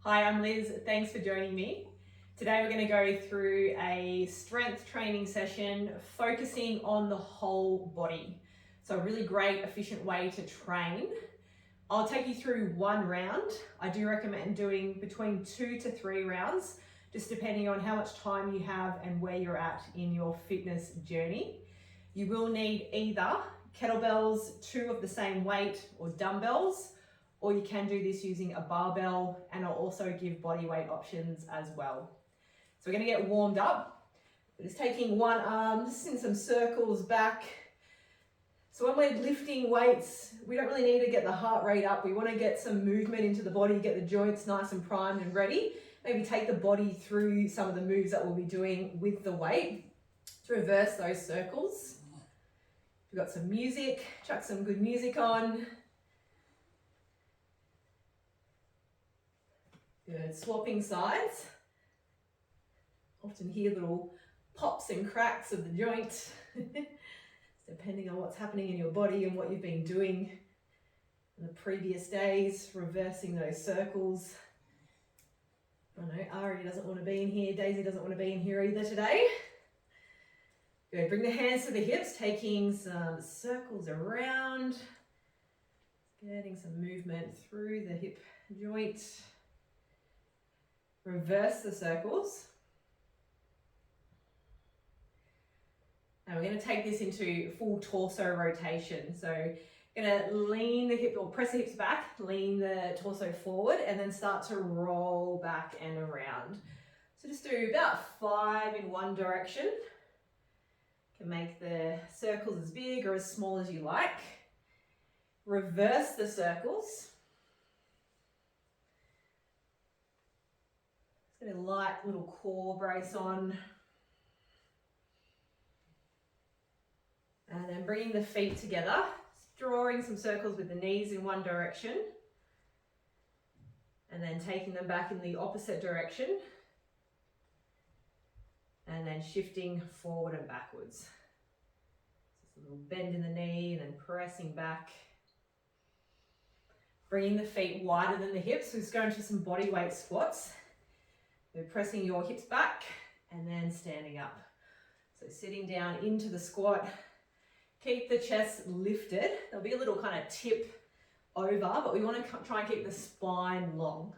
Hi, I'm Liz. Thanks for joining me. Today we're going to go through a strength training session focusing on the whole body. So a really great, efficient way to train. I'll take you through one round. I do recommend doing between 2 to 3 rounds, just depending on how much time you have and where you're at in your fitness journey. You will need either kettlebells, 2 of the same weight, or dumbbells, or you can do this using a barbell, and I'll also give body weight options as well. So we're going to get warmed up. We're just taking one arm, just in some circles back. So when we're lifting weights, we don't really need to get the heart rate up. We want to get some movement into the body, get the joints nice and primed and ready. Maybe take the body through some of the moves that we'll be doing with the weight to reverse those circles. We've got some music, chuck some good music on. Good, swapping sides. Often hear little pops and cracks of the joint, depending on what's happening in your body and what you've been doing in the previous days, reversing those circles. I know Ari doesn't want to be in here, Daisy doesn't want to be in here either today. Good, bring the hands to the hips, taking some circles around, getting some movement through the hip joint. Reverse the circles. And we're going to take this into full torso rotation. So going to lean the hip or press the hips back, lean the torso forward, and then start to roll back and around. So just do about 5 in one direction. You can make the circles as big or as small as you like. Reverse the circles. Get a light little core brace on. And then bringing the feet together, drawing some circles with the knees in one direction. And then taking them back in the opposite direction. And then shifting forward and backwards. Just a little bend in the knee and then pressing back. Bringing the feet wider than the hips. So just going to some body weight squats. So pressing your hips back and then standing up. So sitting down into the squat. Keep the chest lifted. There'll be a little kind of tip over, but we want to try and keep the spine long.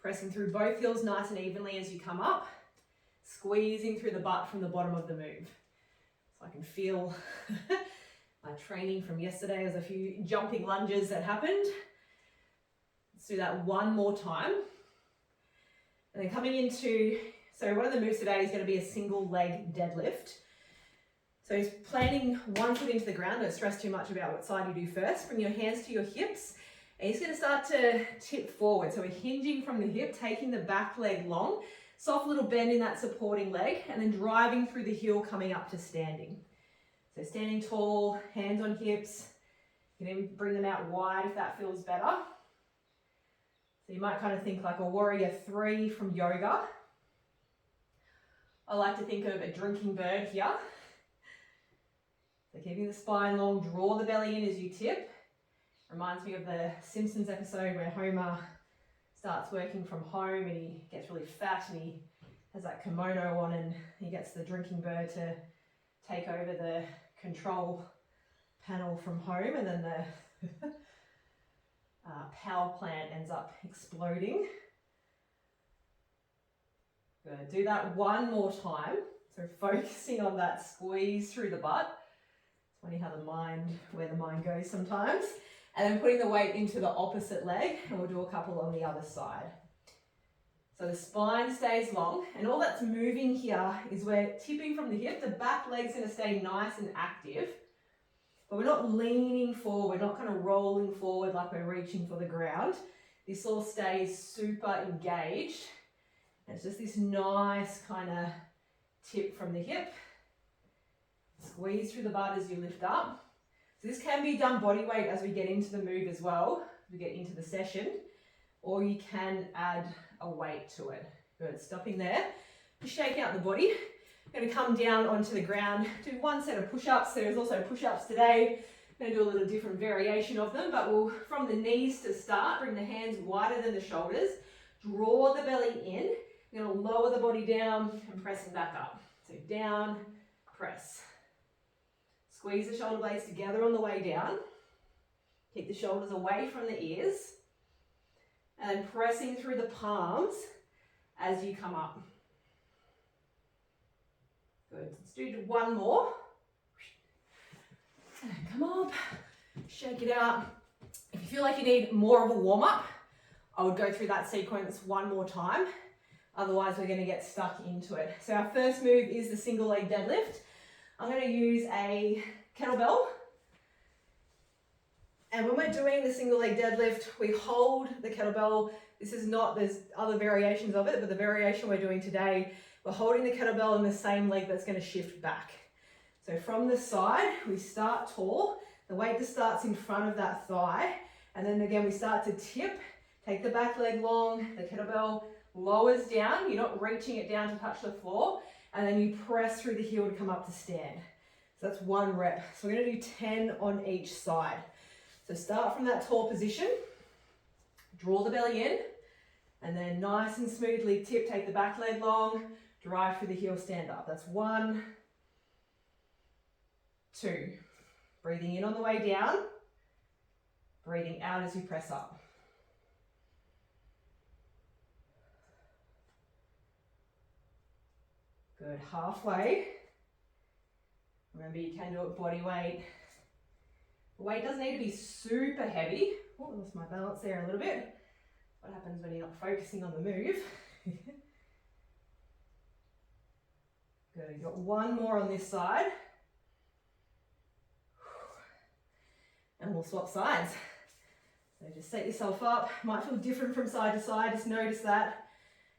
Pressing through both heels nice and evenly as you come up. Squeezing through the butt from the bottom of the move. So I can feel my training from yesterday. There's a few jumping lunges that happened. Let's do that one more time. And then coming into, so one of the moves today is going to be a single leg deadlift. So he's planting one foot into the ground. Don't stress too much about what side you do first. Bring your hands to your hips. And he's going to start to tip forward. So we're hinging from the hip, taking the back leg long. Soft little bend in that supporting leg. And then driving through the heel, coming up to standing. So standing tall, hands on hips. You can even bring them out wide if that feels better. So you might kind of think like a warrior 3 from yoga. I like to think of a drinking bird here. So keeping the spine long, draw the belly in as you tip. Reminds me of the Simpsons episode where Homer starts working from home and he gets really fat and he has that kimono on and he gets the drinking bird to take over the control panel from home, and then the power plant ends up exploding. Good. Do that one more time. So focusing on that squeeze through the butt. It's funny how where the mind goes sometimes. And then putting the weight into the opposite leg, and we'll do a couple on the other side. So the spine stays long, and all that's moving here is we're tipping from the hip. The back leg's going to stay nice and active. But we're not leaning forward, we're not kind of rolling forward like we're reaching for the ground. This all stays super engaged. And it's just this nice kind of tip from the hip. Squeeze through the butt as you lift up. So this can be done body weight as we get into the move as well, as we get into the session. Or you can add a weight to it. Good, stopping there. Just shake out the body. I'm going to come down onto the ground, do one set of push-ups. There's also push-ups today. I'm going to do a little different variation of them, but we'll, from the knees to start, bring the hands wider than the shoulders. Draw the belly in. You're going to lower the body down and pressing back up. So down, press. Squeeze the shoulder blades together on the way down. Keep the shoulders away from the ears. And then pressing through the palms as you come up. Good. Let's do one more. And come up. Shake it out. If you feel like you need more of a warm-up, I would go through that sequence one more time. Otherwise, we're going to get stuck into it. So our first move is the single leg deadlift. I'm going to use a kettlebell. And when we're doing the single leg deadlift, we hold the kettlebell. This is not, there's other variations of it, but the variation we're doing today, we're holding the kettlebell in the same leg that's going to shift back. So from the side, we start tall. The weight just starts in front of that thigh. And then again, we start to tip. Take the back leg long, the kettlebell lowers down. You're not reaching it down to touch the floor. And then you press through the heel to come up to stand. So that's one rep. So we're going to do 10 on each side. So start from that tall position. Draw the belly in. And then nice and smoothly tip. Take the back leg long. Drive through the heel, stand up. That's 1, 2. Breathing in on the way down. Breathing out as you press up. Good, halfway. Remember, you can do it body weight. The weight doesn't need to be super heavy. Oh, I lost my balance there a little bit. What happens when you're not focusing on the move? Good, you've got one more on this side. And we'll swap sides. So just set yourself up. Might feel different from side to side. Just notice that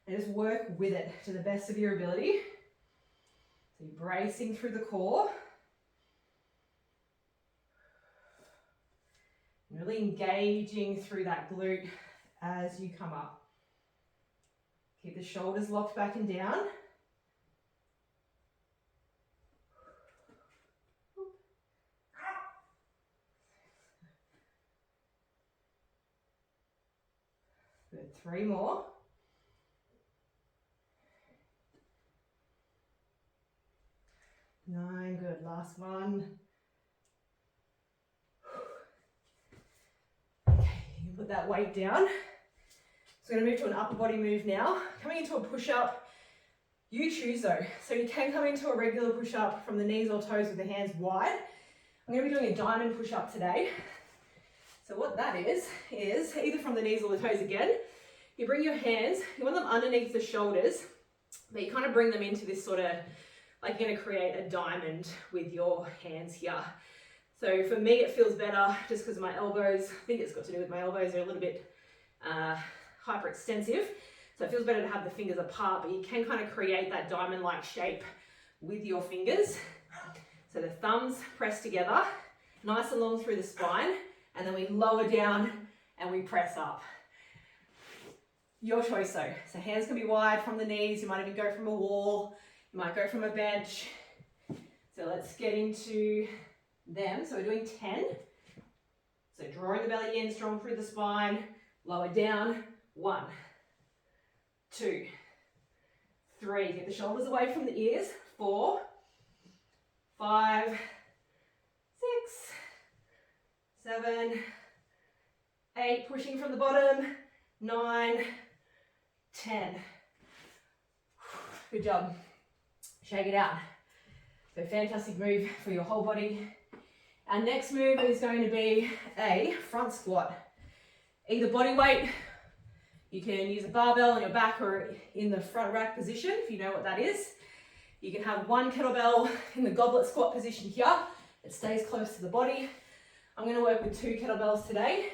and just work with it to the best of your ability. So you're bracing through the core. And really engaging through that glute as you come up. Keep the shoulders locked back and down. Good, 3 more. 9, good, last one. Okay, you can put that weight down. So we're going to move to an upper body move now. Coming into a push-up, you choose though. So you can come into a regular push-up from the knees or toes with the hands wide. I'm going to be doing a diamond push-up today. So what that is either from the knees or the toes again, you bring your hands, you want them underneath the shoulders, but you kind of bring them into this sort of, like you're going to create a diamond with your hands here. So for me, it feels better just because of my elbows. I think it's got to do with my elbows. They're a little bit hyperextensive. So it feels better to have the fingers apart, but you can kind of create that diamond-like shape with your fingers. So the thumbs press together, nice and long through the spine, and then we lower down and we press up. Your choice though. So hands can be wide from the knees. You might even go from a wall. You might go from a bench. So let's get into them. So we're doing 10. So drawing the belly in, strong through the spine, lower down. 1, 2, 3. Get the shoulders away from the ears. 4, 5, 6, 7, 8. Pushing from the bottom. 9, 10. Good job. Shake it out. So fantastic move for your whole body. Our next move is going to be a front squat. Either body weight, you can use a barbell on your back or in the front rack position if you know what that is. You can have one kettlebell in the goblet squat position here. It stays close to the body. I'm going to work with 2 kettlebells today,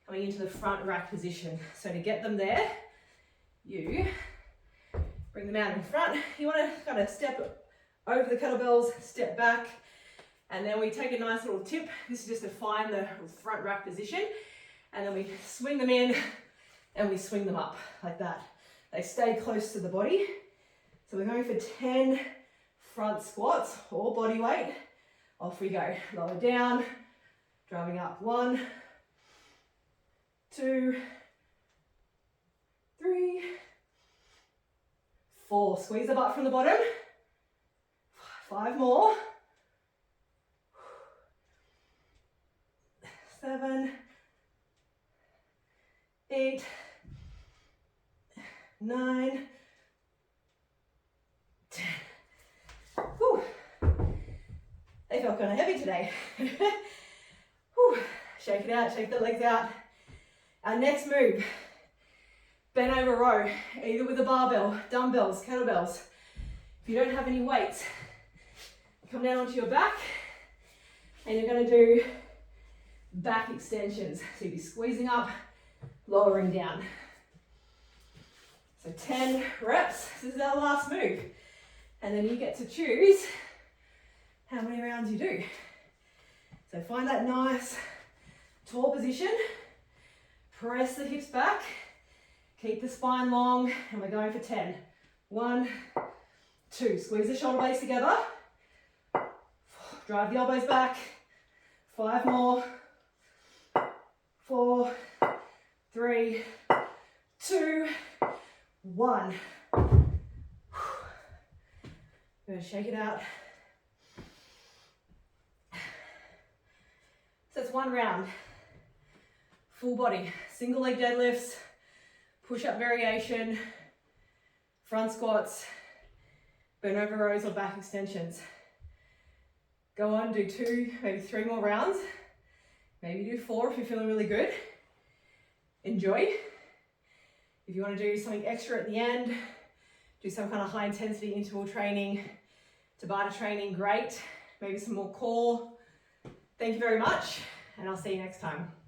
coming into the front rack position. So to get them there, you bring them out in front. You want to kind of step over the kettlebells, step back, and then we take a nice little tip. This is just to find the front rack position. And then we swing them in and we swing them up like that. They stay close to the body. So we're going for 10 front squats, all body weight. Off we go. Lower down, driving up. 1, 2, 3, 4, squeeze the butt from the bottom. 5 more. 7, 8, 9, 10. Whew. They felt kind of heavy today. Whew. Shake it out, shake the legs out. Our next move, bent over row, either with a barbell, dumbbells, kettlebells. If you don't have any weights, come down onto your back and you're going to do back extensions. So you'll be squeezing up, lowering down. So 10 reps, this is our last move. And then you get to choose how many rounds you do. So find that nice tall position, press the hips back, keep the spine long, and we're going for 10. 1, 2, squeeze the shoulder blades together, drive the elbows back, 5 more, 4, 3, 2, 1. We're going to shake it out. So it's 1 round. Full body, single leg deadlifts, push-up variation, front squats, bent over rows or back extensions. Go on, do 2, maybe 3 more rounds. Maybe do 4 if you're feeling really good. Enjoy. If you want to do something extra at the end, do some kind of high intensity interval training, Tabata training, great. Maybe some more core. Thank you very much, and I'll see you next time.